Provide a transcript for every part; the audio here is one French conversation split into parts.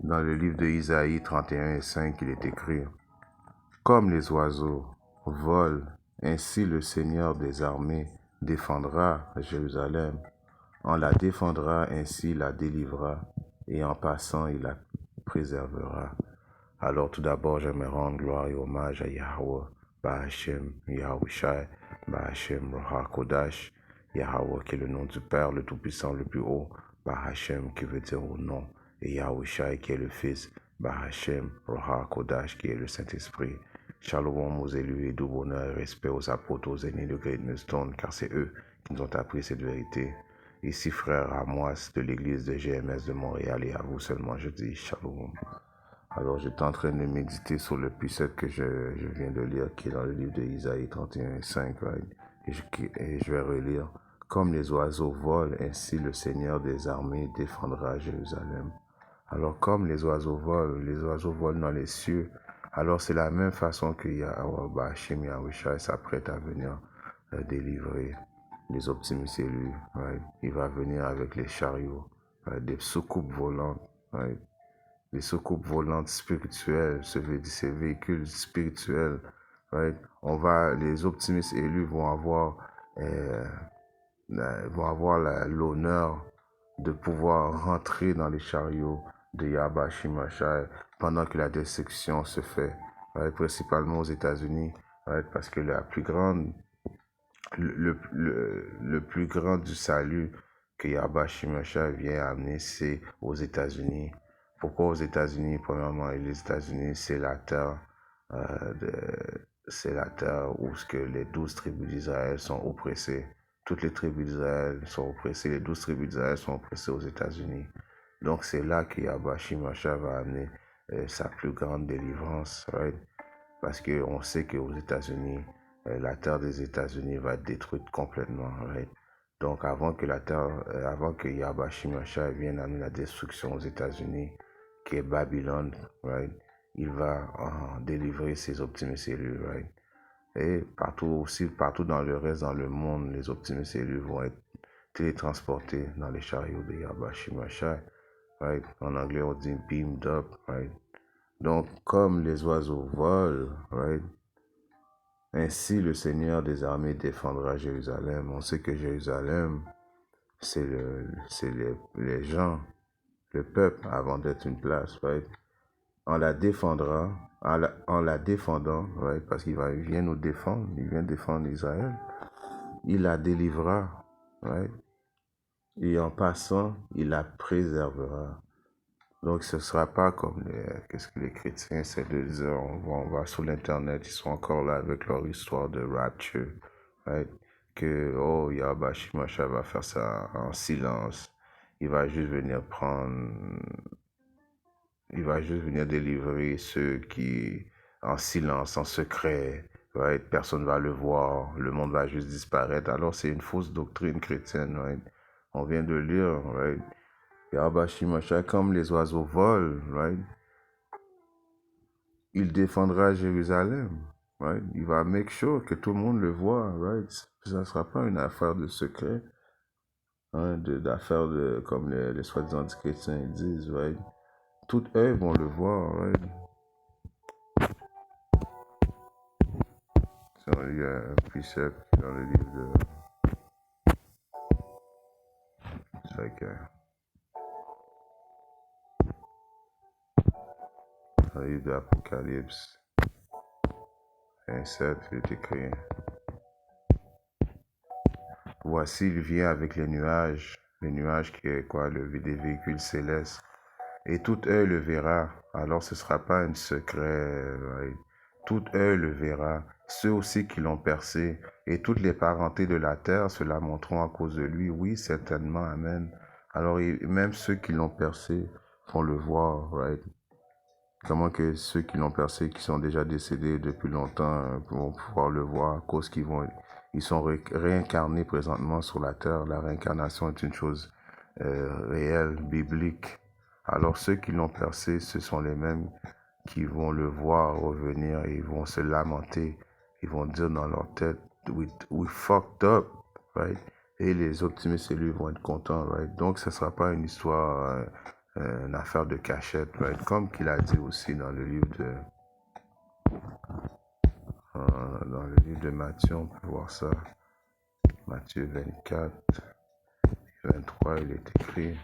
Dans le livre de Isaïe 31:5, il est écrit: Comme les oiseaux volent, ainsi le Seigneur des armées défendra Jérusalem. On la défendra, ainsi il la délivrera, et en passant, il la préservera. Alors tout d'abord, j'aimerais rendre gloire et hommage à Yahweh, Bahashem, Yahushai, Bahashem, Roha Kodash, Yahweh qui est le nom du Père, le Tout-Puissant, le plus haut, Bahashem qui veut dire au nom, et Yahushai qui est le Fils, Bahashem, Roha Kodash qui est le Saint-Esprit. Shalom aux élus et doux bonheur et respect aux apôtres, aux aînés de Great Millstone, car c'est eux qui nous ont appris cette vérité. Ici frère Amoas de l'église de GMS de Montréal, et à vous seulement je dis Shalom. Alors j'étais en train de méditer sur le precept que je viens de lire, qui est dans le livre de Isaïe 31:5, right? Et je vais relire. Comme les oiseaux volent, ainsi le Seigneur des armées défendra Jérusalem. Alors comme les oiseaux volent dans les cieux, alors c'est la même façon que Yahweh Bashim Yahushua s'apprête à venir délivrer les optimistes élus. Right? Il va venir avec les chariots, right? Des soucoupes volantes, right? Les soucoupes volantes spirituelles, ces véhicules spirituels, right? Les optimistes élus vont avoir l'honneur de pouvoir rentrer dans les chariots de Yahweh Shimashai pendant que la destruction se fait, right? Principalement aux États-Unis, right? Parce que le plus grand du salut que Yahweh Shimashai vient amener, c'est aux États-Unis. Pourquoi aux États-Unis? Premièrement, les États-Unis, c'est la terre où les 12 tribus d'Israël sont oppressées. Toutes les tribus d'Israël sont oppressées. Les 12 tribus d'Israël sont oppressées aux États-Unis. Donc c'est là que Yahweh Shimashai va amener sa plus grande délivrance, right? Parce qu'on sait qu'aux États-Unis, la terre des États-Unis va être détruite complètement, right? Donc avant que Yahweh Shimashai vienne amener la destruction aux États-Unis, qui est Babylone, right? Il va délivrer ses optimistes élus, right? Et partout dans le reste, dans le monde, les optimistes élus vont être télétransportés dans les chariots de Yahweh Shimashai, right? En anglais, on dit beamed up, right? Donc, comme les oiseaux volent, right? Ainsi le Seigneur des armées défendra Jérusalem. On sait que Jérusalem, c'est les gens, le peuple, avant d'être une place, right? On la défendra, en la défendant, right? Parce qu'il vient nous défendre, il vient défendre Israël. Il la délivrera, right? Et en passant, il la préservera. Donc, ce ne sera pas comme qu'est-ce que les chrétiens essaient de dire. On va sur l'Internet, ils sont encore là avec leur histoire de rapture, right? Que, Yahweh Shimashai va faire ça en silence. Il va juste venir délivrer ceux qui, en silence, en secret, right? Personne ne va le voir, le monde va juste disparaître. Alors, c'est une fausse doctrine chrétienne, right? On vient de lire, right? Yahweh Shimashai, comme les oiseaux volent, right? Il défendra Jérusalem, right? Il va make sure que tout le monde le voit, right? Ça ne sera pas une affaire de secret, hein, d'affaire comme les soi-disant chrétiens disent, right? Toutes eux vont le voir, right? Il y a un précepte dans le livre dans le livre d'Apocalypse 1:7, il est écrit: Voici, il vient avec les nuages qui est quoi, des véhicules célestes, et tout œil le verra. Alors ce ne sera pas un secret, right? Tout œil le verra, ceux aussi qui l'ont percé, et toutes les parentés de la terre se lamenteront à cause de lui. Oui, certainement, amen. Alors même ceux qui l'ont percé vont le voir, right? Comment que ceux qui l'ont percé, qui sont déjà décédés depuis longtemps, vont pouvoir le voir à cause ils sont réincarnés présentement sur la terre. La réincarnation est une chose réelle, biblique. Alors ceux qui l'ont percé, ce sont les mêmes qui vont le voir revenir et ils vont se lamenter. Ils vont dire dans leur tête, we fucked up, right? Et les optimistes élus vont être contents, right? Donc ce ne sera pas une histoire, une affaire de cachette, right? Comme qu'il a dit aussi dans le livre de Matthieu, on peut voir ça. Matthieu 24, 23, il est écrit.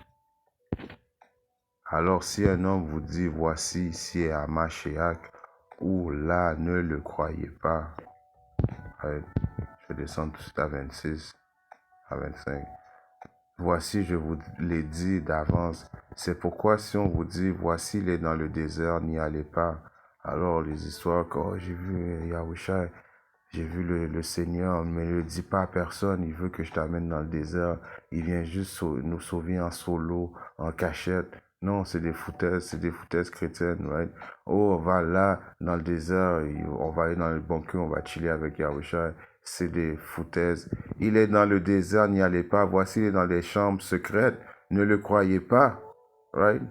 Alors si un homme vous dit, voici ici est Mashiach, ou là, ne le croyez pas. Right? Je descends tout de suite à 26, à 25. Voici, je vous l'ai dit d'avance. C'est pourquoi si on vous dit, voici, il est dans le désert, n'y allez pas. Alors les histoires que oh, j'ai vu Yahushua, j'ai vu le Seigneur, mais ne le dis pas à personne, il veut que je t'amène dans le désert. Il vient juste nous sauver en solo, en cachette. Non, c'est des foutaises chrétiennes, right? Oh, on va là, dans le désert, on va aller dans le bunker, on va chiller avec Yahushua. C'est des foutaises. Il est dans le désert, n'y allez pas. Voici, il est dans les chambres secrètes. Ne le croyez pas, right?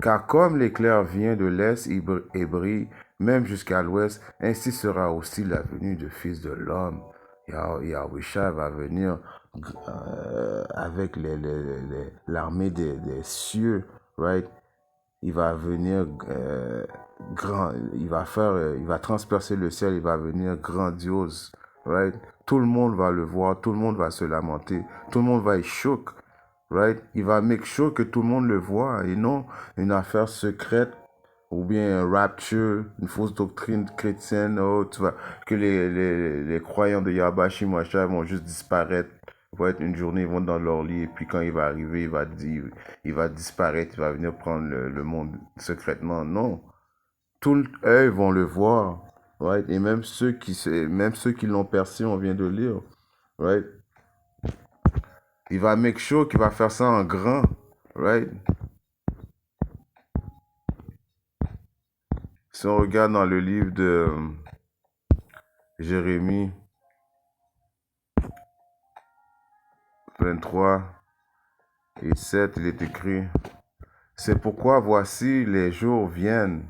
Car comme l'éclair vient de l'est et brille même jusqu'à l'ouest, ainsi sera aussi la venue du Fils de l'homme. Yahushua va venir avec l'armée des cieux, right? Il va venir grand, il va transpercer le ciel, il va venir grandiose, right? Tout le monde va le voir, tout le monde va se lamenter, tout le monde va être choqué. Right? Il va make sure que tout le monde le voit et non une affaire secrète ou bien un rapture, une fausse doctrine chrétienne, oh, que les croyants de Yahweh Shimashah vont juste disparaître. Une journée, ils vont dans leur lit et puis quand il va arriver, il va disparaître, il va venir prendre le monde secrètement. Non. Tous eux vont le voir. Right? Et même ceux qui l'ont percé, on vient de lire. Right? Il va make sure qu'il va faire ça en grand, right? Si on regarde dans le livre de Jérémie 23 et 7, il est écrit, c'est pourquoi voici les jours viennent,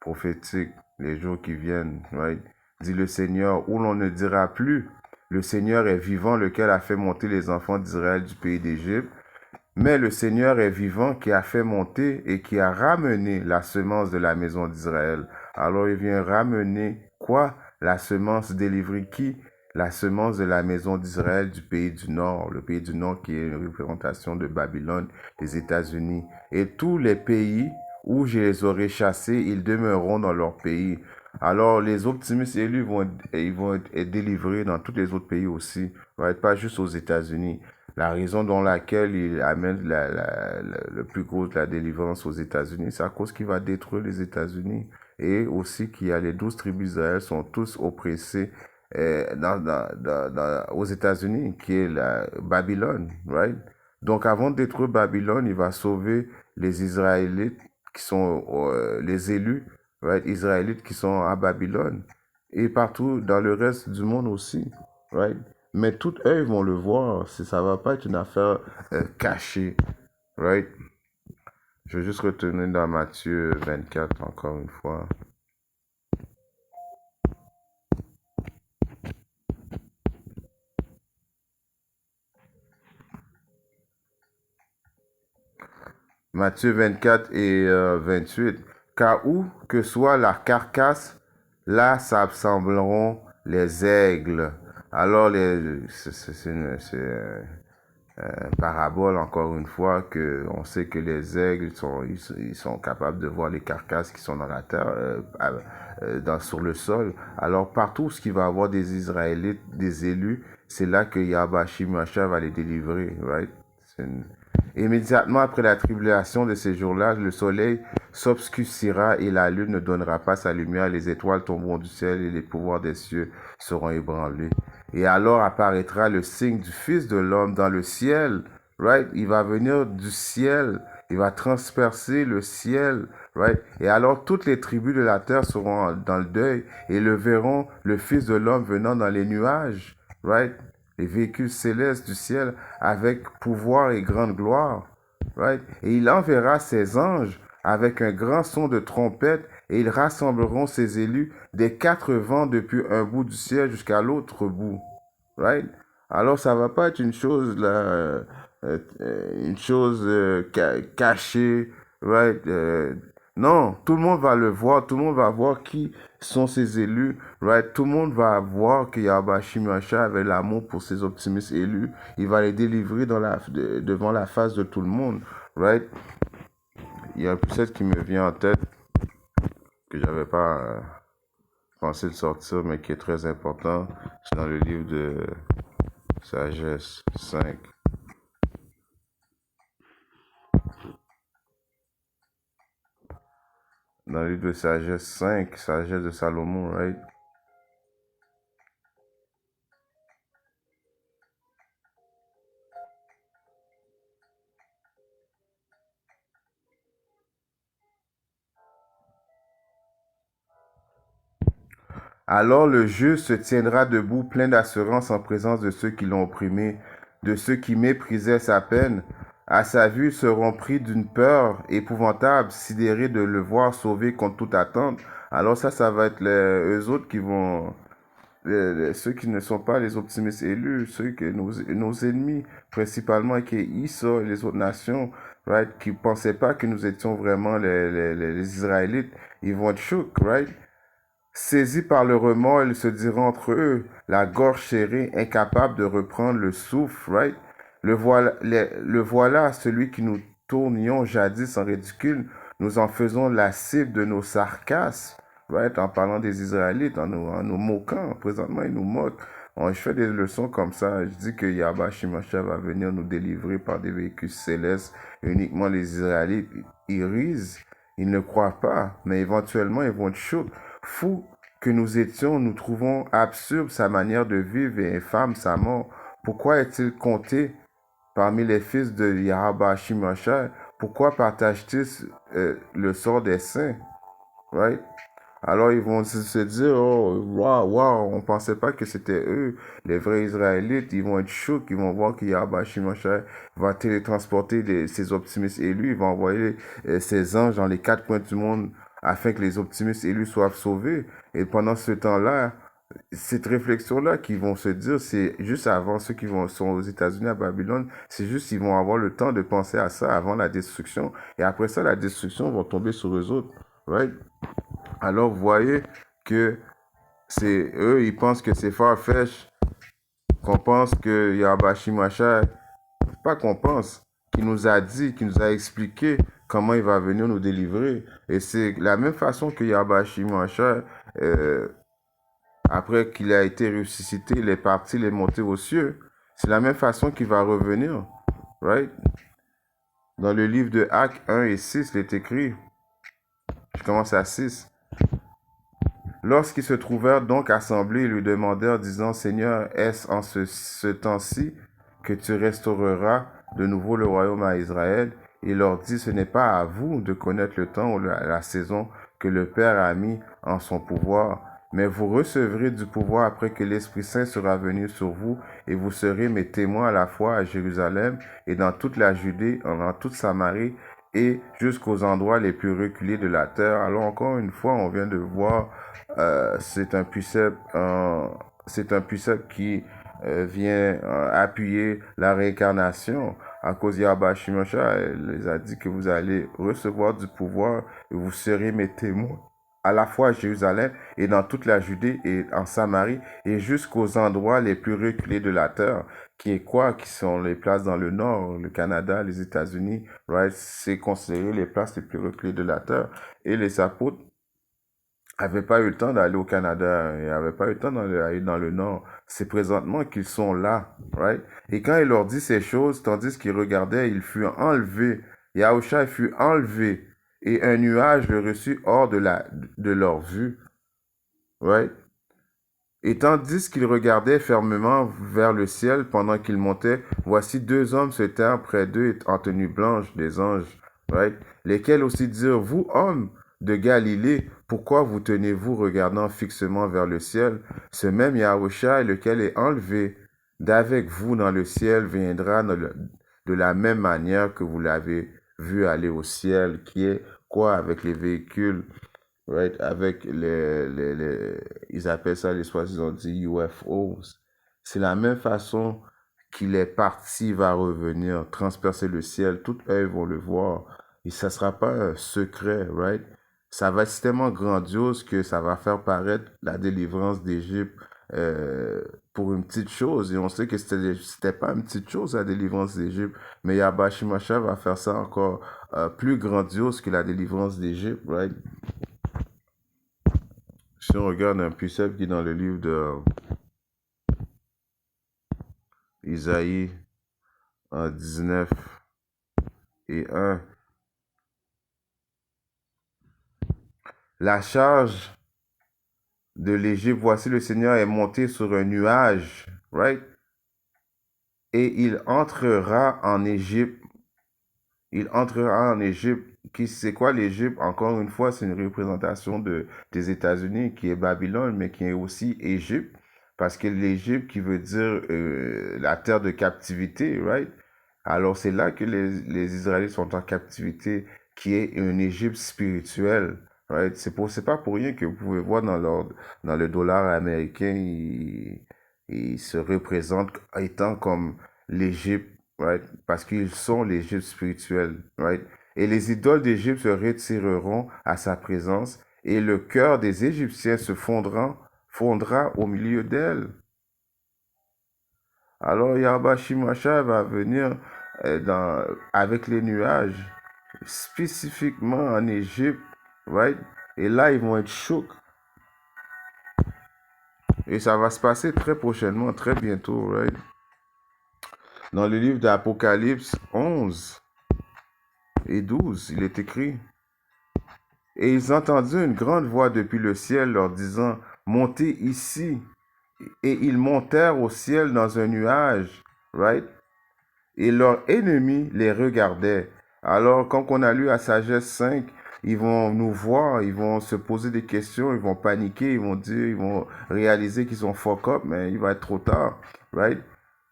prophétiques, les jours qui viennent, right? Dit le Seigneur, où l'on ne dira plus, le Seigneur est vivant, lequel a fait monter les enfants d'Israël du pays d'Égypte. Mais le Seigneur est vivant qui a fait monter et qui a ramené la semence de la maison d'Israël. Alors il vient ramener quoi? La semence délivrée qui? La semence de la maison d'Israël du pays du Nord. Le pays du Nord qui est une représentation de Babylone, des États-Unis. Et tous les pays où je les aurai chassés, ils demeureront dans leur pays. Alors les optimistes élus vont être délivrés dans tous les autres pays aussi, right? Pas juste aux États-Unis. La raison dans laquelle il amène le plus gros de la délivrance aux États-Unis, c'est à cause qu'il va détruire les États-Unis. Et aussi qu'il y a les 12 tribus d'Israël sont tous oppressés aux États-Unis, qui est la Babylone, right? Donc avant de détruire Babylone, il va sauver les Israélites qui sont les élus, right? Israélites qui sont à Babylone. Et partout dans le reste du monde aussi, right? Mais tout eux vont le voir. Ça va pas être une affaire cachée. Right? Je vais juste retourner dans Matthieu 24 encore une fois. Matthieu 24 et 28. Car où que soit la carcasse, là s'assembleront les aigles. Alors, c'est une parabole, encore une fois, que on sait que les aigles ils sont capables de voir les carcasses qui sont dans la terre, sur le sol. Alors, partout où il va y avoir des Israélites, des élus, c'est là que Yahweh Shimashah va les délivrer, right? Immédiatement après la tribulation de ces jours-là, le soleil s'obscurcira et la lune ne donnera pas sa lumière, les étoiles tomberont du ciel et les pouvoirs des cieux seront ébranlés. Et alors apparaîtra le signe du Fils de l'homme dans le ciel, right? Il va venir du ciel, il va transpercer le ciel, right? Et alors toutes les tribus de la terre seront dans le deuil et le verront le Fils de l'homme venant dans les nuages, right? Les véhicules célestes du ciel avec pouvoir et grande gloire, right? Et il enverra ses anges avec un grand son de trompette et ils rassembleront ses élus des quatre vents depuis un bout du ciel jusqu'à l'autre bout, right? Alors ça va pas être une chose là, une chose cachée, right? Non, tout le monde va le voir, tout le monde va voir qui sont ses élus, right? Tout le monde va voir que Yahweh Shimashah avait l'amour pour ses optimistes élus. Il va les délivrer devant la face de tout le monde, right? Il y a un preset qui me vient en tête que j'avais pas pensé de sortir, mais qui est très important. C'est dans le livre de Sagesse 5. Dans le livre de Sagesse 5, Sagesse de Salomon, right? Alors le juste se tiendra debout plein d'assurance en présence de ceux qui l'ont opprimé, de ceux qui méprisaient sa peine. À sa vue seront pris d'une peur épouvantable, sidérés de le voir sauvé contre toute attente. Alors ça va être eux autres qui vont, ceux qui ne sont pas les optimistes élus, ceux que nos ennemis, principalement qui est Issa et les autres nations, right, qui pensaient pas que nous étions vraiment les Israélites, ils vont être choqués, right? Saisis par le remords, ils se diront entre eux, la gorge serrée, incapable de reprendre le souffle, right? Le voilà, celui qui nous tournions jadis en ridicule, nous en faisons la cible de nos sarcasmes, right? En parlant des Israélites, en nous moquant, présentement, ils nous moquent. Je fais des leçons comme ça, je dis que Yahweh Shimashah va venir nous délivrer par des véhicules célestes, uniquement les Israélites, ils risent, ils ne croient pas, mais éventuellement, ils vont être choqués. Fou que nous étions, nous trouvons absurde sa manière de vivre et infâme sa mort. Pourquoi est-il compté parmi les fils de Yahweh Shimashah? Pourquoi partage-t-il le sort des saints? Right? Alors ils vont se dire, oh, waouh, waouh, on pensait pas que c'était eux, les vrais Israélites. Ils vont être choqués, ils vont voir que Yahweh Shimashah va télétransporter ses optimistes élus, il va envoyer ses anges dans les quatre coins du monde afin que les optimistes élus soient sauvés. Et pendant ce temps-là, cette réflexion-là qu'ils vont se dire, c'est juste avant ceux qui sont aux États-Unis, à Babylone, c'est juste ils vont avoir le temps de penser à ça avant la destruction. Et après ça, la destruction va tomber sur eux autres. Right? Alors, vous voyez que c'est eux, ils pensent que c'est farfetch, qu'on pense que Yabashi Macha, pas qu'on pense, qui nous a dit, qui nous a expliqué comment il va venir nous délivrer. Et c'est la même façon que Yabashi Macha, après qu'il a été ressuscité, il est parti, il est monté aux cieux. C'est la même façon qu'il va revenir. Right? Dans le livre de Actes 1 et 6, il est écrit, je commence à 6. Lorsqu'ils se trouvèrent donc assemblés, ils lui demandèrent, disant, Seigneur, est-ce en ce temps-ci que tu restaureras de nouveau le royaume à Israël? Il leur dit, ce n'est pas à vous de connaître le temps ou la saison que le Père a mis en son pouvoir, mais vous recevrez du pouvoir après que l'Esprit Saint sera venu sur vous, et vous serez mes témoins à la fois à Jérusalem et dans toute la Judée, dans toute Samarie, et jusqu'aux endroits les plus reculés de la terre. Alors encore une fois, on vient de voir, c'est un précepte qui vient appuyer la réincarnation. À cause Yahweh Shimashah, elle les a dit que vous allez recevoir du pouvoir et vous serez mes témoins à la fois à Jérusalem et dans toute la Judée et en Samarie et jusqu'aux endroits les plus reculés de la terre, qui est quoi? Qui sont les places dans le nord, le Canada, les États-Unis, right? C'est considéré les places les plus reculées de la terre. Et les apôtres n'avaient pas eu le temps d'aller au Canada, ils n'avaient pas eu le temps d'aller dans le nord. C'est présentement qu'ils sont là, right? Et quand il leur dit ces choses, tandis qu'ils regardaient, il fut enlevé. Yahusha fut enlevé et un nuage le reçut hors de leur vue. Right? Et tandis qu'ils regardaient fermement vers le ciel pendant qu'ils montaient, voici deux hommes se tinrent près d'eux en tenue blanche, des anges, right? Lesquels aussi dirent, vous, hommes de Galilée, pourquoi vous tenez-vous regardant fixement vers le ciel? Ce même Yahushua, lequel est enlevé d'avec vous dans le ciel, viendra de la même manière que vous l'avez vu aller au ciel, qui est quoi avec les véhicules, right? Avec ils appellent ça les soi-disant dit UFOs. C'est la même façon qu'il est parti va revenir, transpercer le ciel, tout œil vont le voir. Et ça ne sera pas un secret, right? Ça va être tellement grandiose que ça va faire paraître la délivrance d'Égypte pour une petite chose. Et on sait que c'était pas une petite chose, la délivrance d'Égypte. Mais Yahweh Shimashah va faire ça encore plus grandiose que la délivrance d'Égypte, right? Si on regarde un précepte qui est dans le livre de Isaïe en 19 et 1, la charge de l'Égypte, voici le Seigneur est monté sur un nuage, right? Et il entrera en Égypte. Il entrera en Égypte. C'est quoi l'Égypte? Encore une fois, c'est une représentation des États-Unis qui est Babylone, mais qui est aussi Égypte. Parce que l'Égypte qui veut dire la terre de captivité, right? Alors c'est là que les Israélites sont en captivité, qui est une Égypte spirituelle, right? C'est pas pour rien que vous pouvez voir dans le dollar américain, il se représente étant comme l'Égypte, right? Parce qu'ils sont l'Égypte spirituelle, right? Et les idoles d'Égypte se retireront à sa présence, et le cœur des Égyptiens se fondra au milieu d'elle. Alors Yahweh Shimashah va venir avec les nuages, spécifiquement en Égypte, right? Et là, ils vont être chocs. Et ça va se passer très prochainement, très bientôt, right? Dans le livre d'Apocalypse 11 et 12, il est écrit: Et ils entendirent une grande voix depuis le ciel leur disant: Montez ici. Et ils montèrent au ciel dans un nuage, right? Et leurs ennemis les regardaient. Alors, quand on a lu à Sagesse 5, ils vont nous voir, ils vont se poser des questions, ils vont paniquer, ils vont réaliser qu'ils ont fuck up, mais il va être trop tard, right?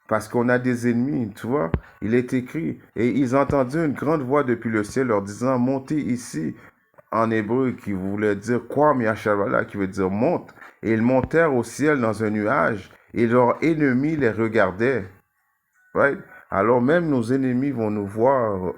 Parce qu'on a des ennemis, tu vois. Il est écrit, et ils entendirent une grande voix depuis le ciel leur disant: Montez ici, en hébreu, qui voulait dire Kwam Yashavala, qui veut dire monte. Et ils montèrent au ciel dans un nuage, et leurs ennemis les regardaient. Right? Alors même nos ennemis vont nous voir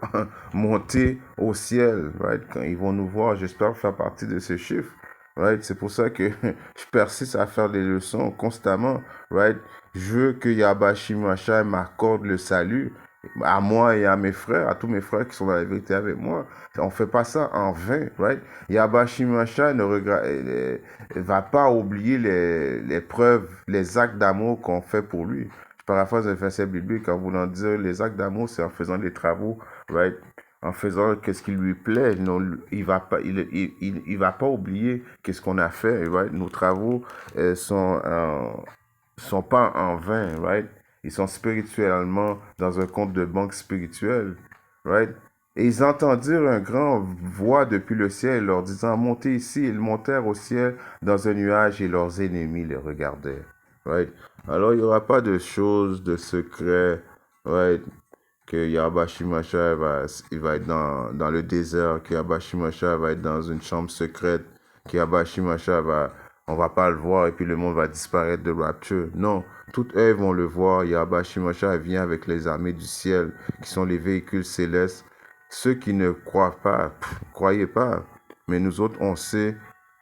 monter au ciel, right? Quand ils vont nous voir, j'espère faire partie de ces chiffres, right? C'est pour ça que je persiste à faire des leçons constamment, right? Je veux que Yahweh Shimashah m'accorde le salut à moi et à mes frères, à tous mes frères qui sont dans la vérité avec moi. On fait pas ça en vain, right? Yahweh Shimashah ne va pas oublier les preuves, les actes d'amour qu'on fait pour lui. Je paraphrase un verset biblique en voulant dire les actes d'amour, c'est en faisant des travaux, right? En faisant qu'est-ce qui lui plaît. Non, il va pas oublier qu'est-ce qu'on a fait, right? Nos travaux sont pas en vain, right? Ils sont spirituellement dans un compte de banque spirituel, right? Et ils entendirent un grand voix depuis le ciel leur disant: Montez ici. Ils montèrent au ciel dans un nuage et leurs ennemis les regardaient, right? Alors il n'y aura pas de choses, de secrets, right? Que Yahweh Shimashah il va être dans le désert, que Yahweh Shimashah va être dans une chambre secrète, que Yahweh Shimashah on va pas le voir et puis le monde va disparaître de rapture. Non, toutes œuvres vont le voir. Yahweh Shimashah vient avec les armées du ciel, qui sont les véhicules célestes. Ceux qui ne croient pas, croyez pas. Mais nous autres, on sait,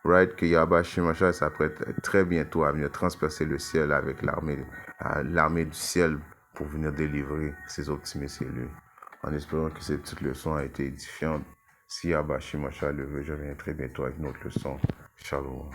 right, que Yahweh Shimashah s'apprête très bientôt à venir transpercer le ciel avec l'armée du ciel pour venir délivrer ses optimistes élus. En espérant que cette petite leçon a été édifiante. Si Yahweh Shimashah le veut, je reviens très bientôt avec une autre leçon. Shalom.